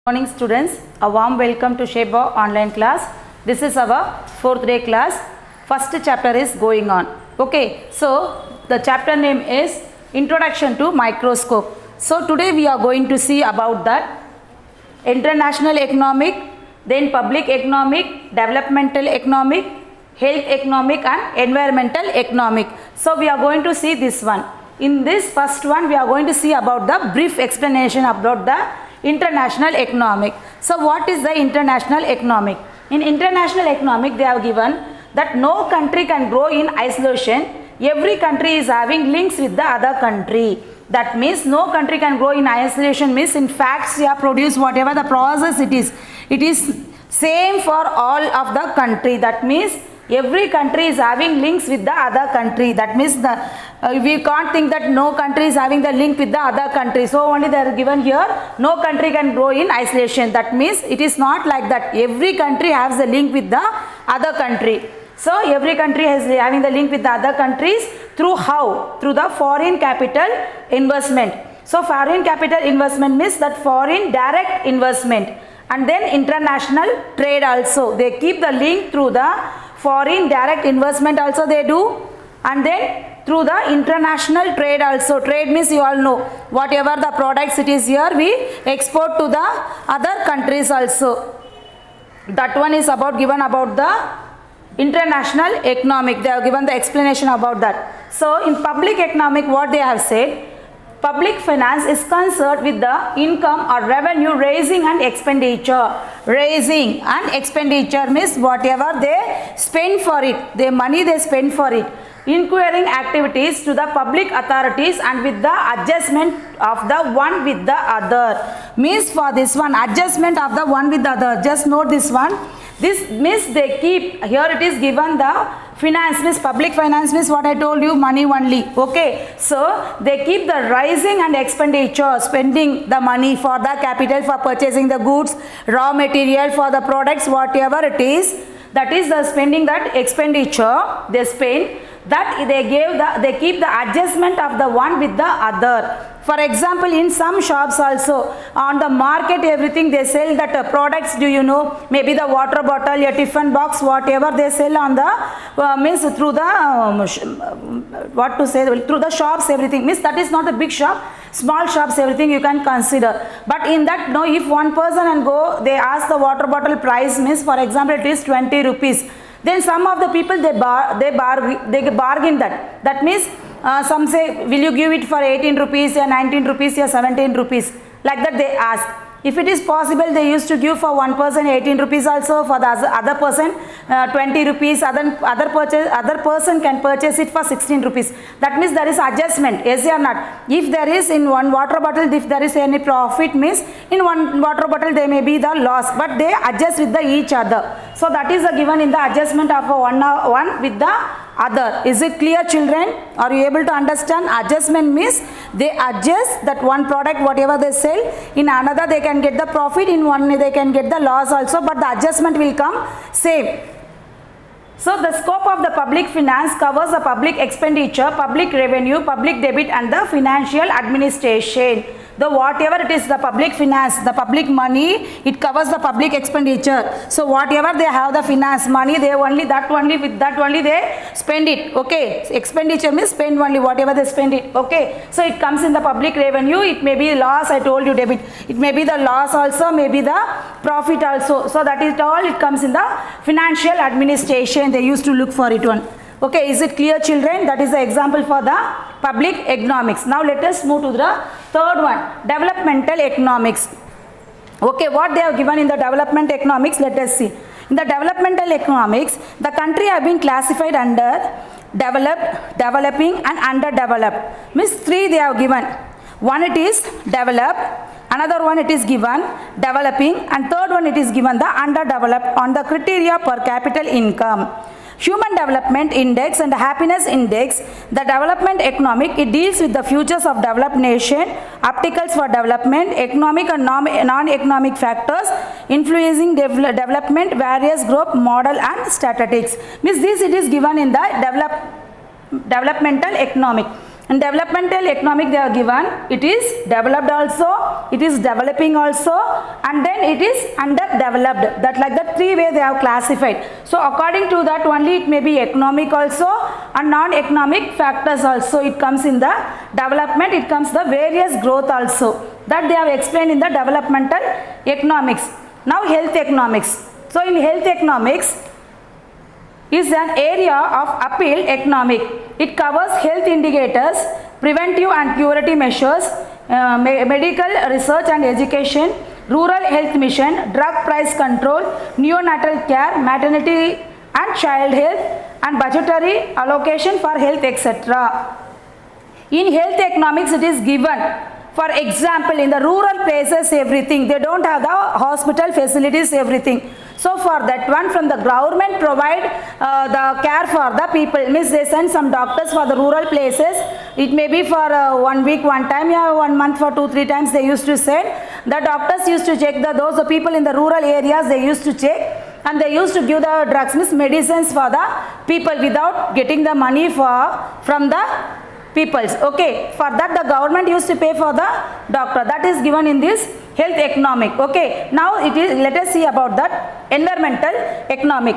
Morning students, a warm welcome to Sheba online class. This is our 4th day class. First chapter is going on. Okay, so the chapter name is Introduction to Microscope. So today we are going to see about that international economic, then public economic, developmental economic, health economic and environmental economic. So we are going to see this one. In this first one we are going to see about the brief explanation about the international economic. So what is the international economic? In international economic they have given that no country can grow in isolation. Every country is having links with the other country. That means no country can grow in isolation means in facts you have produced whatever the process it is same for all of the country. That means every country is having links with the other country. That means we can't think that no country is having the link with the other country. So only they are given here no country can grow in isolation. That means it is not like that. Every country has the link with the other country. So every country is having the link with the other countries through how? Through the foreign capital investment. So foreign capital investment means that foreign direct investment, and then international trade also. They keep the link through the foreign direct investment also they do, and then through the international trade also. Trade means you all know whatever the products it is here we export to the other countries also. That one is about given about the international economic. They have given the explanation about that. So in public economic what they have said, public finance is concerned with the income or revenue raising and expenditure. Raising and expenditure means whatever they spend for it, the money they spend for it. Inquiring activities to the public authorities and with the adjustment of the one with the other. Means for this one adjustment of the one with the other. Just note this one. This means they keep, here it is given the finance means public finance means what I told you, money only. Okay, so they keep the rising and expenditure, spending the money for the capital for purchasing the goods, raw material for the products, whatever it is, that is the spending, that expenditure they spend, that they keep the adjustment of the one with the other. For example, in some shops also on the market everything they sell that products, do you know, maybe the water bottle, a tiffin box, whatever they sell on the means through the through the shops everything means that is not a big shop, small shops everything you can consider. But in that no, if one person and go they ask the water bottle price means for example it is 20 rupees. Then some of the people they bargain that. That means some say will you give it for 18 rupees or 19 rupees or 17 rupees, like that they ask. If it is possible they used to give for one person 18 rupees also, for the other person 20 rupees, other person can purchase it for 16 rupees. That means there is adjustment, yes or not. If there is in one water bottle, if there is any profit means in one water bottle there may be the loss, but they adjust with the each other. So that is the given in the adjustment of one with the other. Is it clear children? Are you able to understand? Adjustment means they adjust that one product whatever they sell, in another they can get the profit, in one they can get the loss also, but the adjustment will come same. So the scope of the public finance covers the public expenditure, public revenue, public debit and the financial administration. The whatever it is the public finance, the public money, it covers the public expenditure. So whatever they have the finance money, they only that only with that only they spend it. Okay, expenditure means spend only whatever they spend it. Okay, so it comes in the public revenue. It may be loss, I told you debit. It may be the loss also, maybe the profit also. So that is all it comes in the financial administration. They used to look for it one. Okay, is it clear children? That is the example for the public economics. Now let us move to the third one, developmental economics. Okay, what they have given in the development economics, let us see. In the developmental economics, the country have been classified under developed, developing and underdeveloped. Means three they have given. One it is developed, another one it is given developing, and third one it is given the underdeveloped on the criteria per capita income. Human Development Index and Happiness Index, the development economic, it deals with the futures of developed nation, obstacles for development, economic and non-economic factors influencing development, various growth model and statistics. Means this it is given in the developmental economic. In developmental economic they are given, it is developed also, it is developing also, and then it is underdeveloped. That like that three ways they have classified. So according to that only it may be economic also and non-economic factors also. It comes in the development, it comes the various growth also. That they have explained in the developmental economics. Now health economics. So in health economics is an area of appeal economic. It covers health indicators, preventive and curative measures, medical research and education, rural health mission, drug price control, neonatal care, maternity and child health, and budgetary allocation for health, etc. In health economics it is given, for example, in the rural places everything, they don't have the hospital facilities, everything. So for that one, from the government provide the care for the people, means they send some doctors for the rural places. It may be for 1 week one time, 1 month for 2-3 times they used to send. The doctors used to check those people in the rural areas, they used to check, and they used to give the drugs, means medicines for the people without getting the money from the peoples. Okay, for that the government used to pay for the doctor. That is given in this health economic. Okay, now let us see about that environmental economic.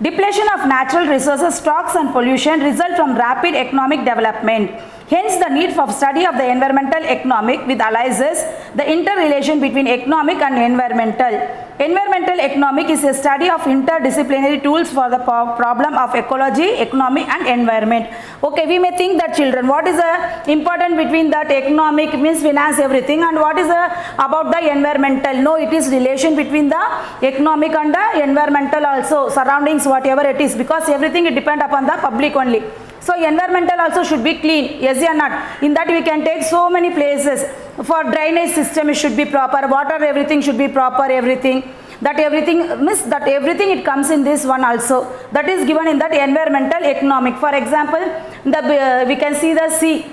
Depletion of natural resources, stocks and pollution result from rapid economic development. Hence the need for study of the environmental economic which analyzes the interrelation between economic and environmental. Environmental economic is a study of interdisciplinary tools for the problem of ecology, economy and environment. Okay, we may think that children, what is the important between that economic means finance everything, and what is about the environmental? No, it is relation between the economic and the environmental also, surroundings whatever it is, because everything it depend upon the public only. So environmental also should be clean, yes or not? In that we can take so many places. For drainage system it should be proper, water everything should be proper, everything. That everything means that everything it comes in this one also. That is given in that environmental economic. For example, we can see the sea.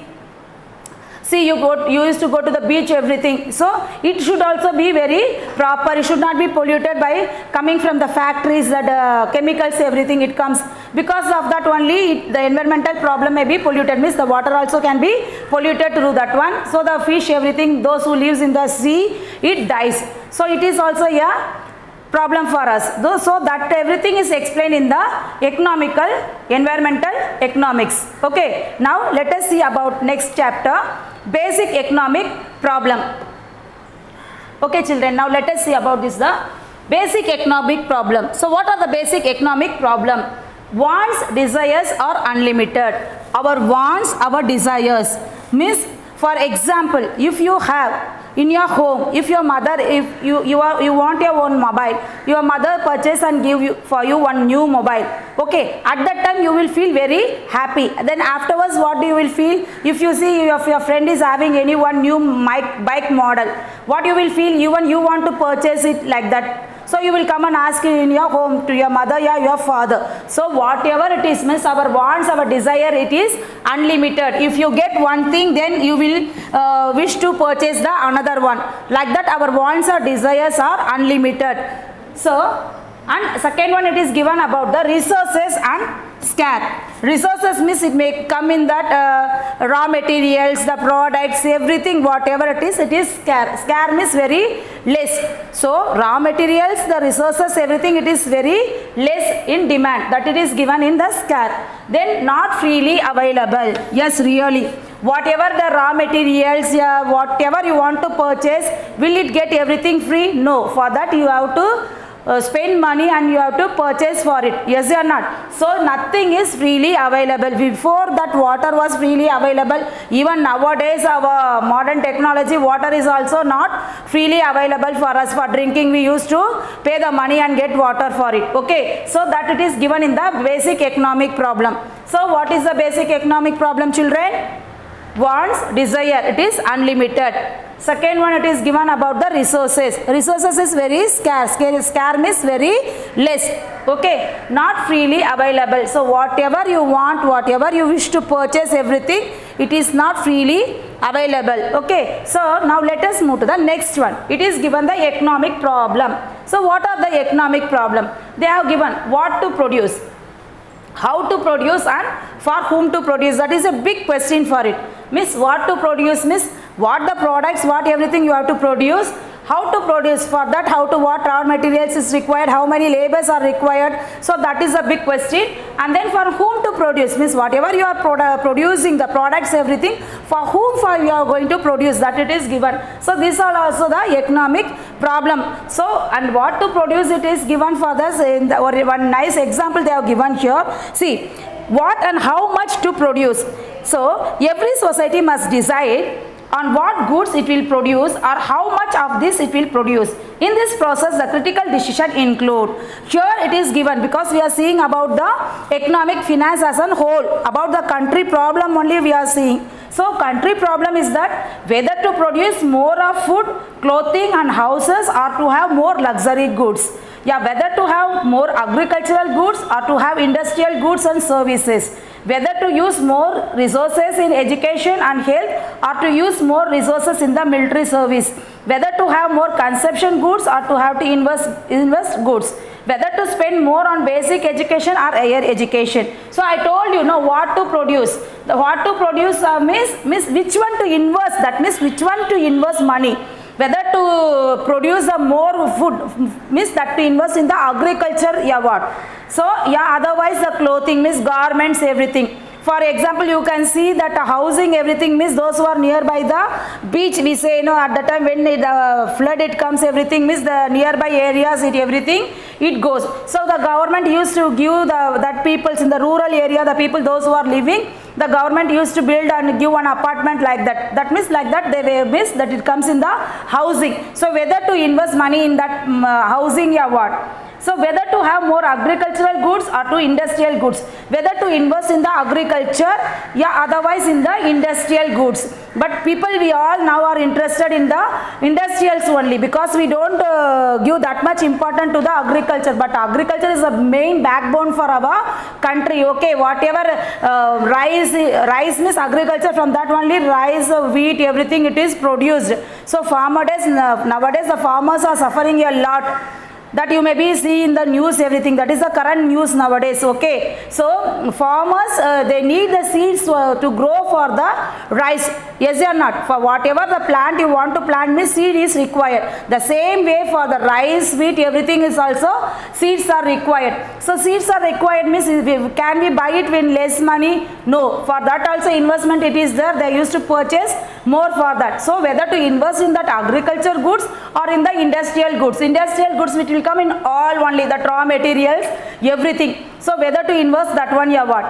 See, you used to go to the beach, everything. So it should also be very proper. It should not be polluted by coming from the factories, that chemicals, everything it comes. Because of that only the environmental problem may be polluted. Means the water also can be polluted through that one. So the fish, everything, those who lives in the sea, it dies. So it is also a problem for us. So that everything is explained in the economical, environmental economics. Okay, now let us see about next chapter, basic economic problem. Okay children, now let us see about this, the basic economic problem. So what are the basic economic problem? Wants, desires are unlimited. Our wants, our desires means, for example, if you have in your home, if your mother, if you want your own mobile, your mother purchase and give for you one new mobile. Okay, at that time you will feel very happy. Then afterwards what you will feel? If you see if your friend is having any one new bike model, what you will feel? Even you want to purchase it like that. So you will come and ask in your home to your mother, your father. So whatever it is, means our wants, our desire, it is unlimited. If you get one thing, then you will wish to purchase the another one. Like that our wants or desires are unlimited. So, and second one it is given about the resources and scarce. Resources means it may come in that raw materials, the products, everything, whatever it is scarce. Scarce means very less. So raw materials, the resources, everything, it is very less in demand. That it is given in the scarce. Then not freely available. Yes, really. Whatever the raw materials, whatever you want to purchase, will it get everything free? No. For that you have to spend money and you have to purchase for it, yes or not? So nothing is freely available. Before that water was freely available. Even nowadays our modern technology, water is also not freely available for us. For drinking we used to pay the money and get water for it. Okay, so that it is given in the basic economic problem. So what is the basic economic problem, children? Wants, desire, it is unlimited. Second one, it is given about the resources. Resources is very scarce. Scarce means very less. Okay, not freely available. So whatever you want, whatever you wish to purchase, everything, it is not freely available. Okay, so now let us move to the next one. It is given the economic problem. So what are the economic problem? They have given what to produce. how to produce and for whom to produce, that is a big question for it. Miss, what to produce, miss, what the products, what everything you have to produce, how to produce, for that how to, what raw materials is required, how many labors are required, so that is a big question. And then for whom to produce, means whatever you are producing the products, everything, for whom for you are going to produce, that it is given. So these are also the economic problem. So and what to produce, it is given for this in the, or one nice example they have given here. See what and how much to produce. So every society must decide on what goods it will produce or how much of this it will produce. In this process, the critical decision include. Here it is given because we are seeing about the economic finance as a whole, about the country problem only we are seeing. So country problem is that whether to produce more of food, clothing and houses or to have more luxury goods. Yeah, whether to have more agricultural goods or to have industrial goods and services. Whether to use more resources in education and health or to use more resources in the military service. Whether to have more consumption goods or to have to invest goods. Whether to spend more on basic education or higher education. So I told you, what to produce. The what to produce means which one to invest, that means which one to invest money. Whether to produce more food means that to invest in the agriculture, yeah, what. So yeah, otherwise the clothing means garments, everything. For example, you can see that housing, everything means those who are nearby the beach, we say, at the time when the flood it comes, everything means the nearby areas, everything it goes. So the government used to give that peoples in the rural area, the people those who are living, the government used to build and give an apartment like that. That means like that they miss that it comes in the housing. So whether to invest money in that housing, yeah, what. So whether to have more agricultural goods or to industrial goods, whether to invest in the agriculture, yeah, otherwise in the industrial goods. But people, we all now are interested in the industrials only because we don't give that much importance to the agriculture. But agriculture is the main backbone for our country. Okay, whatever rice means agriculture, from that only rice, wheat, everything it is produced. So nowadays the farmers are suffering a lot. That you may be see in the news, everything, that is the current news nowadays. Okay, so farmers they need the seeds to grow for the rice, yes or not. For whatever the plant you want to plant, means seed is required. The same way for the rice, wheat, everything is also seeds are required. So seeds are required means can we buy it with less money? No, for that also investment it is there, they used to purchase more for that. So whether to invest in that agriculture goods or in the industrial goods which will come in all only the raw materials, everything. So whether to invest that one, yeah, what.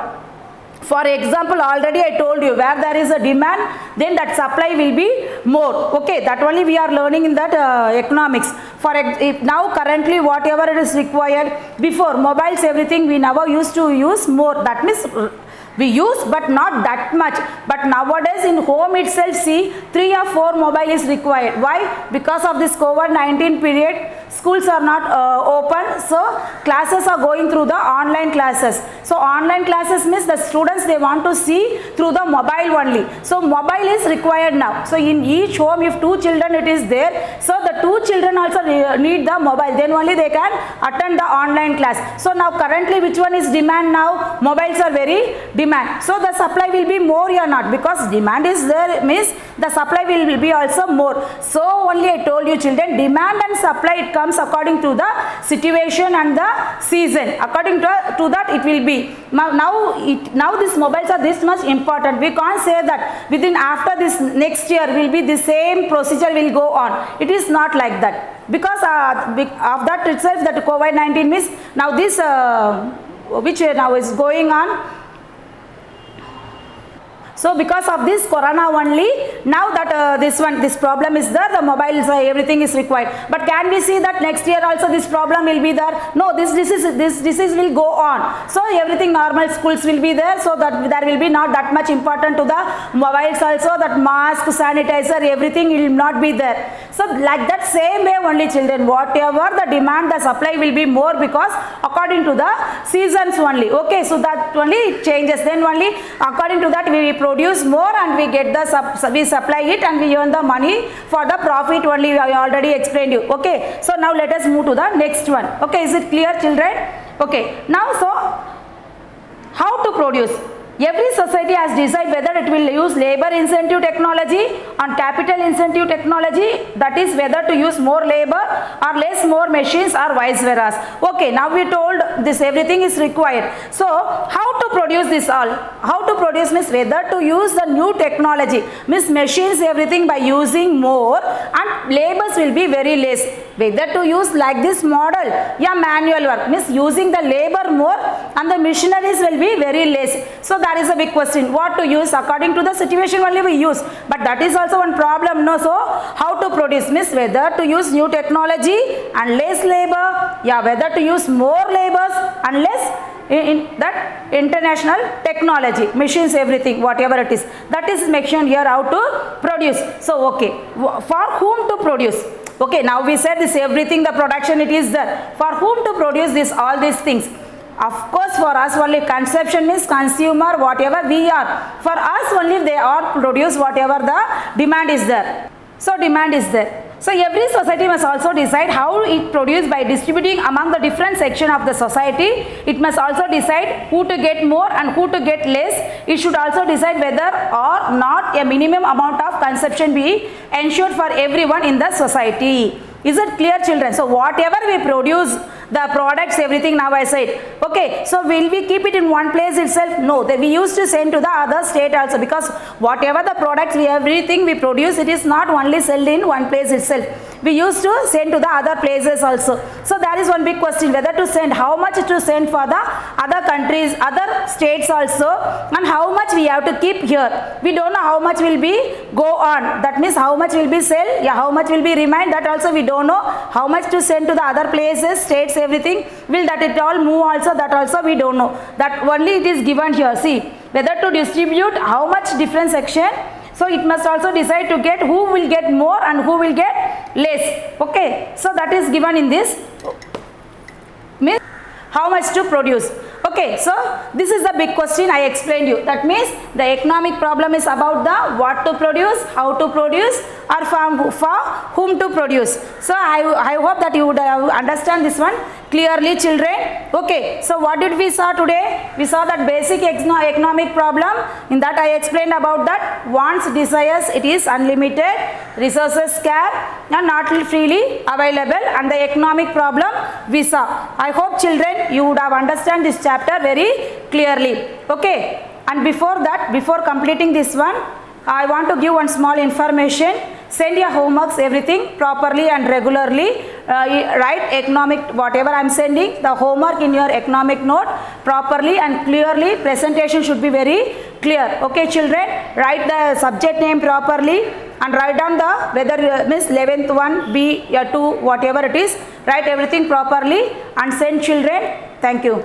For example, already I told you, where there is a demand, then that supply will be more. Okay, that only we are learning in that economics. Now currently whatever it is required, before mobiles, everything we never used to use more. That means we use but not that much. But nowadays in home itself, see, 3 or 4 mobile is required. Why? Because of this COVID-19 period, schools are not open, so classes are going through the online classes. So online classes means the students, they want to see through the mobile only. So mobile is required now. So in each home, if 2 children it is there, so the 2 children also need the mobile, then only they can attend the online class. So now currently which one is demand now? Mobiles are very demand. So the supply will be more or not, because demand is there means the supply will be also more. So only I told you children, demand and supply, it comes according to the situation and the season. According to that it will be. Now these mobiles are this much important. We can't say that within after this next year will be the same procedure will go on. It is not like that. Because of that itself, that COVID-19 means now this which now is going on. So because of this corona only, now that this problem is there, the mobiles, everything is required. But can we see that next year also this problem will be there? No, this disease will go on. So everything normal, schools will be there, so that there will be not that much important to the mobiles also, that mask, sanitizer, everything will not be there. So like that same way only children, whatever the demand, the supply will be more, because according to the seasons only. Okay, so that only it changes. Then only according to that we produce more and we get the we supply it and we earn the money for the profit only. I already explained you. Okay, so now let us move to the next one. Okay, is it clear children? Okay, now so to produce? Every society has decided whether it will use labor incentive technology and capital incentive technology, that is whether to use more labor or less more machines or vice versa. Okay, now we told this everything is required. So how to produce this all? How to produce means whether to use the new technology, means machines everything by using more and labors will be very less. Whether to use like this model, yeah, manual work means using the labor more and the machineries will be very less. So that is a big question, what to use according to the situation only we use, but that is also one problem, no? So how to produce means whether to use new technology and less labor, yeah, whether to use more labors and less in that international technology, machines, everything, whatever it is, that is mentioned here how to produce. So okay, for whom to produce? Okay, now we said this everything, the production it is there. For whom to produce this, all these things? Of course, for us only consumption means consumer, whatever we are. For us only they are produce whatever the demand is there. So demand is there. So every society must also decide how it produce by distributing among the different section of the society. It must also decide who to get more and who to get less. It should also decide whether or not a minimum amount of consumption be ensured for everyone in the society. Is it clear, children? So whatever we produce, the products, everything, now I said, okay, so will we keep it in one place itself? No, we used to send to the other state also, because whatever the products, everything we produce, it is not only sold in one place itself. We used to send to the other places also. So there is one big question, whether to send, how much to send for the other countries, other states also, and how much we have to keep here. We don't know how much will be go on. That means how much will be sell, yeah, how much will be remain, that also we don't know. How much to send to the other places, states, everything, will that it all move also, that also we don't know. That only it is given here. See, whether to distribute, how much different section. So it must also decide to get who will get more and who will get less. Okay, so that is given in this. Means how much to produce. Okay, so this is the big question I explained you. That means the economic problem is about the what to produce, how to produce, or for whom to produce. So I hope that you would understand this one clearly, children. Okay, so what did we saw today? We saw that basic economic problem. In that I explained about that wants, desires, it is unlimited, resources scarce and not freely available, and the economic problem we saw. I hope, children, you would have understand this chapter very clearly. Okay, and before that, before completing this one, I want to give one small information. Send your homeworks, everything properly and regularly. Write economic, whatever I am sending, the homework in your economic note properly and clearly. Presentation should be very clear. Okay, children, write the subject name properly and write down the whether means 11th one, B, 2, whatever it is. Write everything properly and send, children. Thank you.